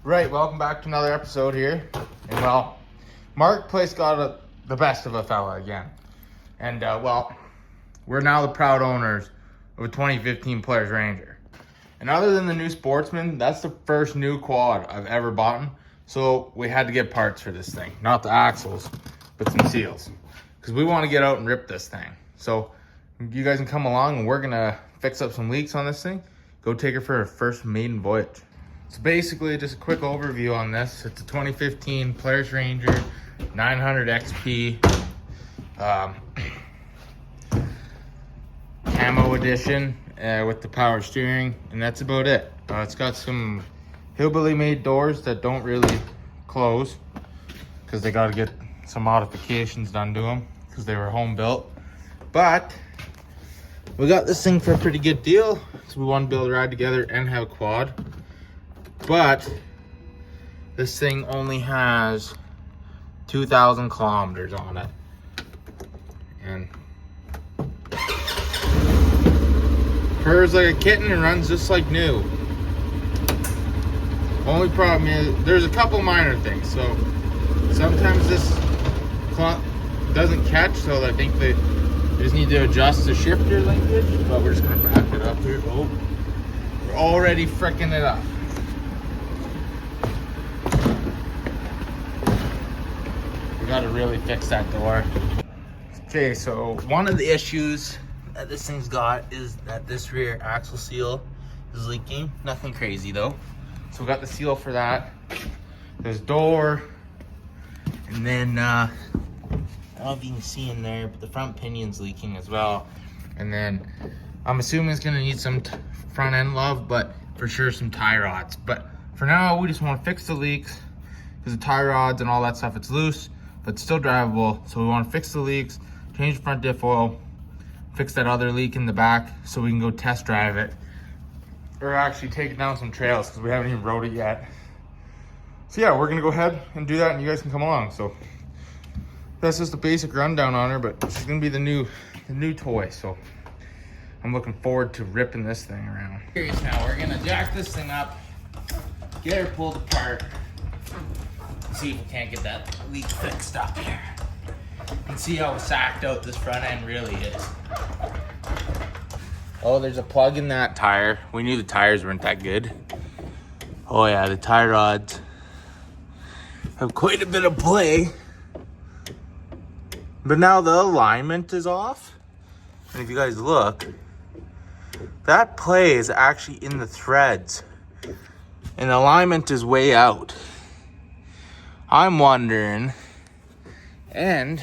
Right, welcome back to another episode here. And well, Marketplace got the best of a fella again. And well, we're now the proud owners of a 2015 Polaris Ranger. And other than the new Sportsman, that's the first new quad I've ever bought. So we had to get parts for this thing. Not the axles, but some seals. Because we want to get out and rip this thing. So you guys can come along and we're going to fix up some leaks on this thing. Go take her for her first maiden voyage. So basically, just a quick overview on this. It's a 2015 Polaris Ranger 900 XP camo edition with the power steering, and that's about it. It's got some hillbilly made doors that don't really close because they got to get some modifications done to them because they were home built. But we got this thing for a pretty good deal because we want to be able to ride together and have a quad. But this thing only has 2,000 kilometers on it. And purrs like a kitten and runs just like new. Only problem is there's a couple minor things. So sometimes this doesn't catch, so I think they just need to adjust the shifter linkage. But we're just gonna back it up here. Oh, we're already fricking it up. We gotta really fix that door. Okay, so one of the issues that this thing's got is that this rear axle seal is leaking. Nothing crazy though. So we got the seal for that. There's door, and then I don't know if you can see in there, but the front pinion's leaking as well. And then I'm assuming it's gonna need some front end love, but for sure some tie rods. But for now, we just want to fix the leaks because the tie rods and all that stuff, it's loose, but still drivable. So we want to fix the leaks, change the front diff oil, fix that other leak in the back so we can go test drive it. Or actually take it down some trails because we haven't even rode it yet. So yeah, we're gonna go ahead and do that and you guys can come along. So that's just a basic rundown on her, but she's gonna be the new toy. So I'm looking forward to ripping this thing around. Serious now, we're gonna jack this thing up, get her pulled apart, see if we can't get that leak fixed up here. And see how sacked out this front end really is. Oh, there's a plug in that tire. We knew the tires weren't that good. Oh yeah, the tie rods have quite a bit of play. But now the alignment is off. And if you guys look, that play is actually in the threads. And the alignment is way out. I'm wondering, and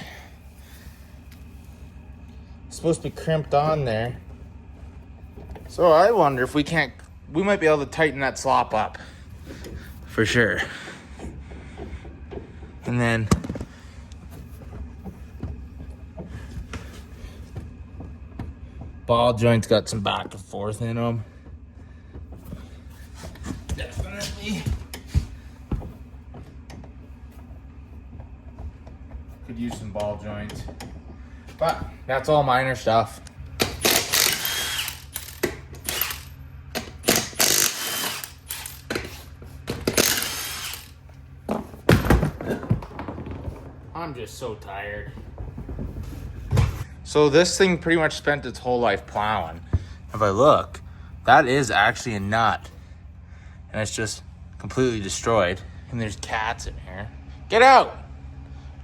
it's supposed to be crimped on there. So I wonder if we might be able to tighten that slop up for sure. And then ball joints got some back and forth in them. Definitely. Could use some ball joints. But that's all minor stuff. I'm just so tired. So this thing pretty much spent its whole life plowing. If I look, that is actually a nut. And it's just completely destroyed. And there's cats in here. Get out!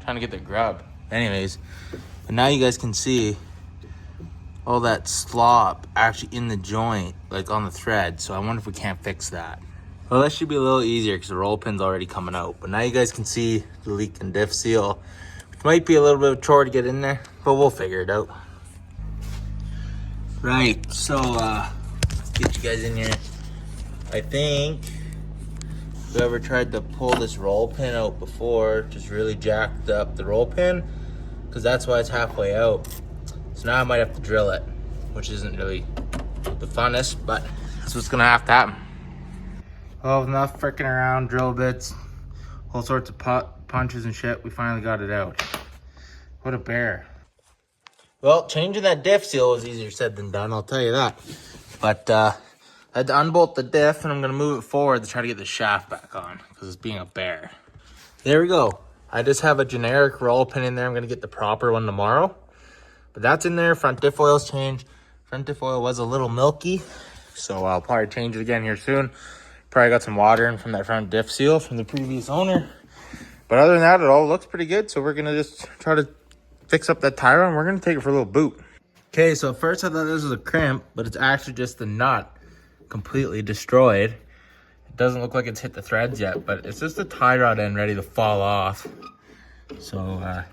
Trying to get the grub. Anyways, and now you guys can see all that slop actually in the joint, like on the thread. So I wonder if we can't fix that. Well, that should be a little easier because the roll pin's already coming out. But now you guys can see the leak and diff seal, which might be a little bit of a chore to get in there, but we'll figure it out. Right, so let's get you guys in here. I think whoever tried to pull this roll pin out before just really jacked up the roll pin, because that's why it's halfway out. So now I might have to drill it, which isn't really the funnest, but that's what's gonna have to happen. Well, with enough fricking around, drill bits, all sorts of punches and shit, we finally got it out. What a bear. Well, changing that diff seal was easier said than done, I'll tell you that. But I had to unbolt the diff, and I'm gonna move it forward to try to get the shaft back on because it's being a bear. There we go. I just have a generic roll pin in there. I'm gonna get the proper one tomorrow. But that's in there. Front diff oil's changed. Front diff oil was a little milky, so I'll probably change it again here soon. Probably got some water in from that front diff seal from the previous owner. But other than that, it all looks pretty good. So we're gonna just try to fix up that tire and we're gonna take it for a little boot. Okay, so at first I thought this was a crimp, but it's actually just the nut completely destroyed. It doesn't look like it's hit the threads yet, but it's just the tie rod end ready to fall off. So I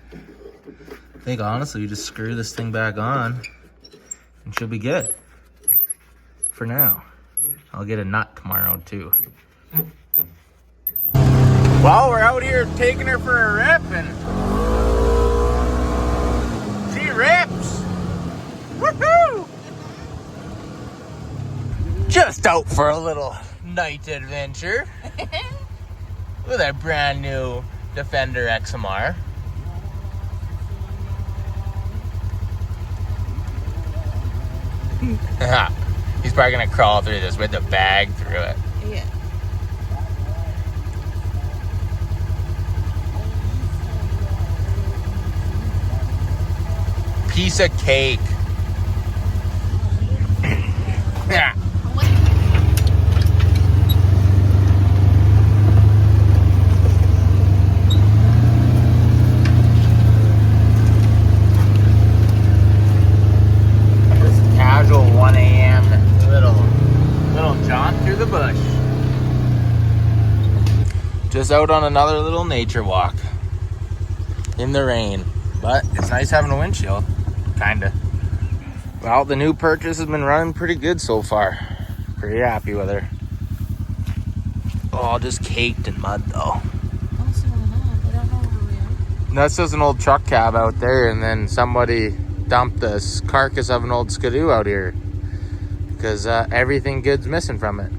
think honestly, you just screw this thing back on and she'll be good for now. I'll get a nut tomorrow too. Well, we're out here taking her for a rip and she rips. Woohoo! Just out for a little night adventure with our brand new Defender XMR. He's probably gonna crawl through this with the bag through it. Yeah. Piece of cake. Yeah. Just casual 1 a.m. little jaunt through the bush. Just out on another little nature walk in the rain, but it's nice having a windshield. Kinda. Well, the new purchase has been running pretty good so far. Pretty happy with her. Oh, just caked in mud though. What's going on? I don't know where we are. That's just an old truck cab out there, and then somebody dumped the carcass of an old Skidoo out here because everything good's missing from it.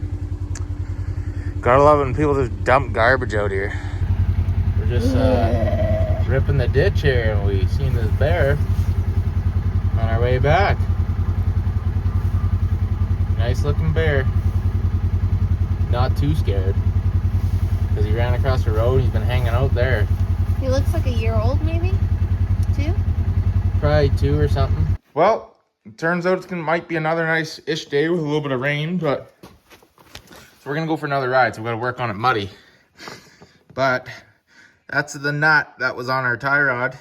Gotta love it when people just dump garbage out here. We're just ripping the ditch here, and we seen this bear on our way back. Nice looking bear. Not too scared because he ran across the road. He's been hanging out there. He looks like a year old, maybe? 2? Probably 2 or something. Well, it turns out it might be another nice-ish day with a little bit of rain, but so we're gonna go for another ride. So we gotta work on it muddy. But that's the nut that was on our tie rod.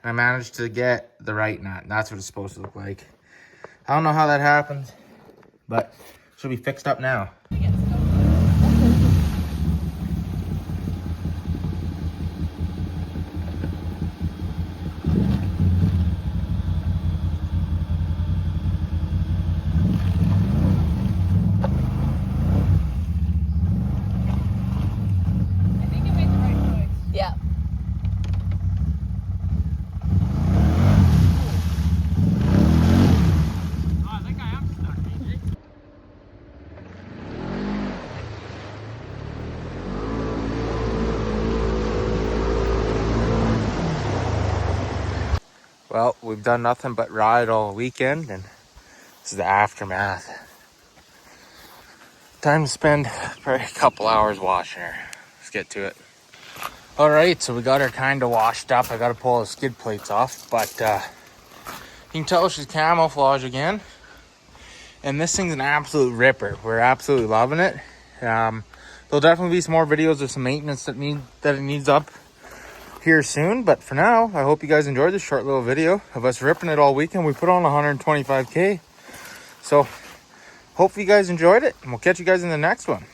I managed to get the right nut. And that's what it's supposed to look like. I don't know how that happened, but it should be fixed up now. Yeah. Well, we've done nothing but ride all weekend, and this is the aftermath. Time to spend probably a couple hours washing her. Let's get to it. All right, so we got her kind of washed up. I got to pull the skid plates off, but you can tell she's camouflage again. And this thing's an absolute ripper. We're absolutely loving it. There'll definitely be some more videos of some maintenance that it needs up here soon, but for now, I hope you guys enjoyed this short little video of us ripping it all weekend. We put on 125K, so hopefully you guys enjoyed it, and we'll catch you guys in the next one.